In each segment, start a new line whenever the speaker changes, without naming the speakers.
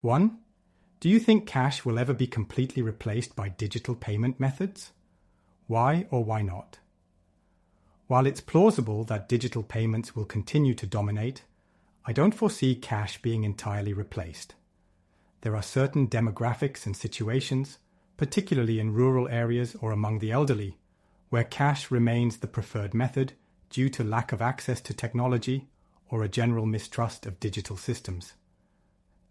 1. Do you think cash will ever be completely replaced by digital payment methods? Why or why not? While it's plausible that digital payments will continue to dominate, I don't foresee cash being entirely replaced. There are certain demographics and situations, particularly in rural areas or among the elderly, where cash remains the preferred method due to lack of access to technology or a general mistrust of digital systems.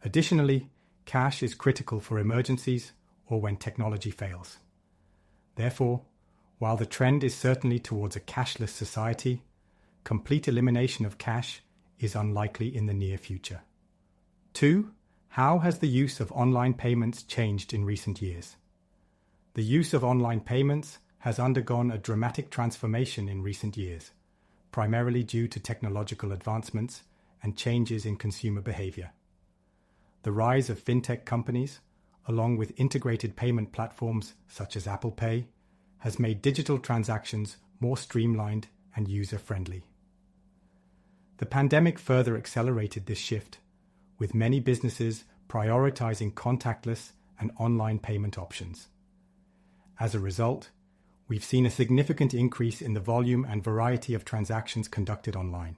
Additionally, cash is critical for emergencies or when technology fails. Therefore, while the trend is certainly towards a cashless society, complete elimination of cash is unlikely in the near future. 2. How has the use of online payments changed in recent years? The use of online payments has undergone a dramatic transformation in recent years, primarily due to technological advancements and changes in consumer behavior. The rise of fintech companies, along with integrated payment platforms such as Apple Pay, has made digital transactions more streamlined and user-friendly. The pandemic further accelerated this shift, with many businesses prioritizing contactless and online payment options. As a result, we've seen a significant increase in the volume and variety of transactions conducted online.